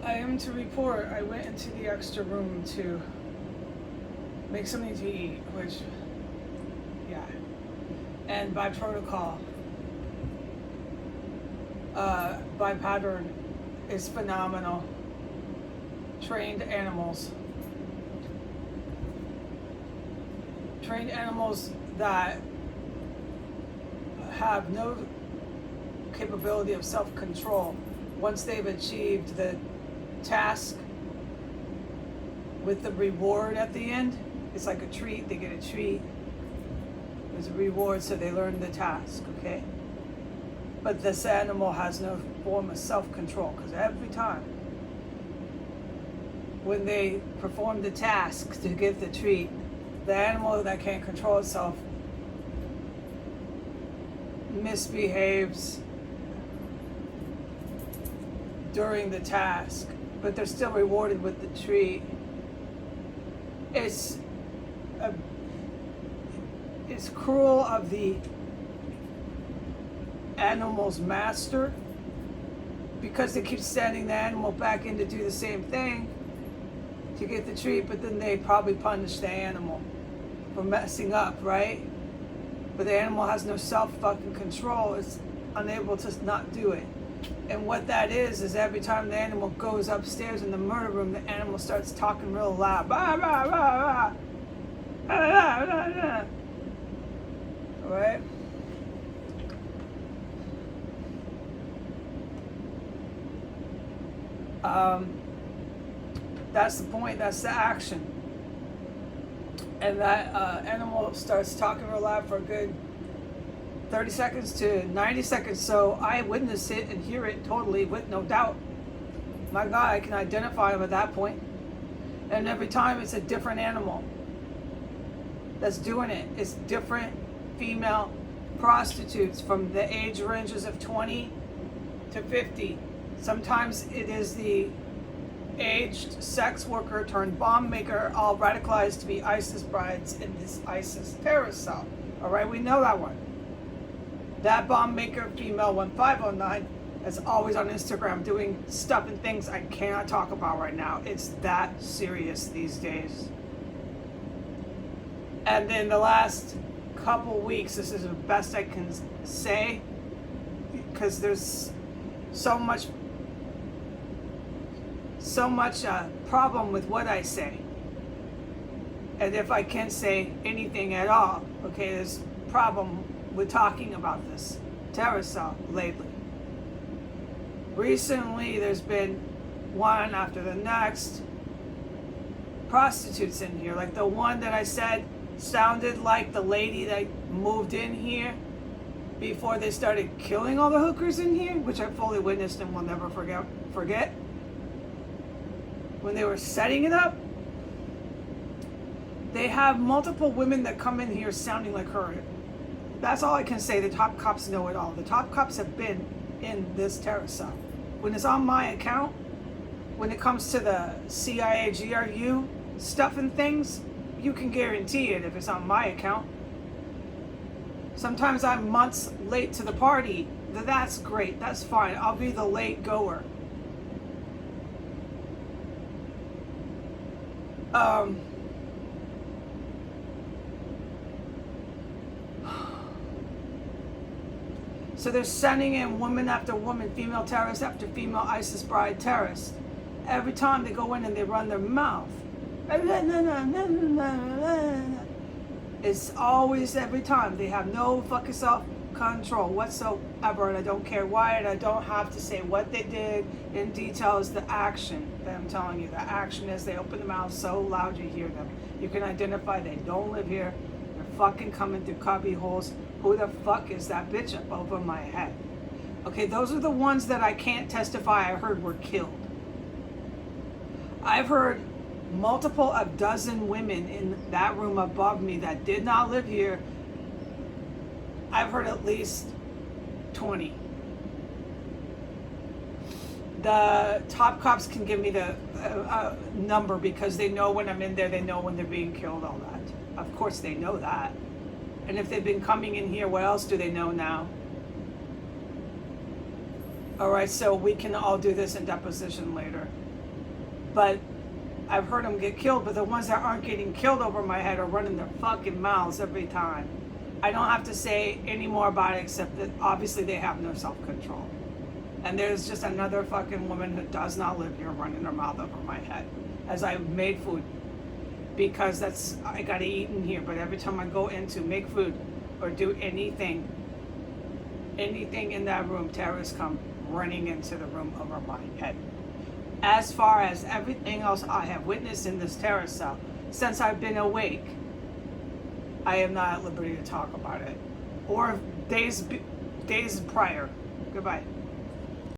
I am to report I went into the extra room to make something to eat, which, yeah. And by protocol, by pattern, is phenomenal. Trained animals. Trained animals that have no capability of self-control once they've achieved the task with the reward at the end. It's like a treat. They get a treat. There's a reward, so they learn the task, okay? But this animal has no form of self-control, because every time when they perform the task to get the treat, the animal that can't control itself misbehaves during the task, but they're still rewarded with the treat. It's cruel of the animal's master, because they keep sending the animal back in to do the same thing to get the treat, but then they probably punish the animal for messing up, right? But the animal has no self-fucking control. It's unable to not do it. And what that is every time the animal goes upstairs in the murder room, the animal starts talking real loud. Bah, bah, bah, bah. Ah, ah, ah, ah. All right? That's the point. That's the action. And that animal starts talking real loud for a good 30 seconds to 90 seconds. So I witness it and hear it totally with no doubt. My God, I can identify him at that point. And every time it's a different animal that's doing it. It's different female prostitutes from the age ranges of 20 to 50. Sometimes it is the aged sex worker turned bomb maker, all radicalized to be ISIS brides in this ISIS terrorist cell. All right, we know that one. That bomb maker, female 1509, is always on Instagram doing stuff and things I cannot talk about right now. It's that serious these days. And then the last couple weeks, this is the best I can say, because there's so much problem with what I say. And if I can't say anything at all, okay, there's a problem with talking about this terror cell lately. Recently, there's been one after the next prostitutes in here. Like the one that I said sounded like the lady that moved in here before they started killing all the hookers in here, which I fully witnessed and will never forget. When they were setting it up, they have multiple women that come in here sounding like her. That's all I can say. The top cops know it all. The top cops have been in this terror cell. When it's on my account, when it comes to the CIA, GRU stuff and things, you can guarantee it if it's on my account. Sometimes I'm months late to the party. That's great. That's fine. I'll be the late goer. So they're sending in woman after woman, female terrorist after female ISIS bride terrorist. Every time they go in and they run their mouth. It's always every time. They have no fucking self-control whatsoever, and I don't care why, and I don't have to say what they did in detail. Is the action that I'm telling you. The action is they open the mouth so loud you hear them. You can identify they don't live here. They're fucking coming through cubby holes. Who the fuck is that bitch up over my head? Okay, those are the ones that I can't testify I heard were killed. I've heard multiple of dozen women in that room above me that did not live here. I've heard at least 20. The top cops can give me the number because they know when I'm in there, they know when they're being killed, all that. Of course they know that. And if they've been coming in here, what else do they know now? All right, so we can all do this in deposition later. but I've heard them get killed, but the ones that aren't getting killed over my head are running their fucking mouths every time. I don't have to say any more about it except that obviously they have no self-control. And there's just another fucking woman who does not live here running her mouth over my head as I made food. Because I gotta eat in here, but every time I go in to make food or do anything in that room, terrorists come running into the room over my head. As far as everything else I have witnessed in this terror cell, since I've been awake, I am not at liberty to talk about it. Or days prior. Goodbye.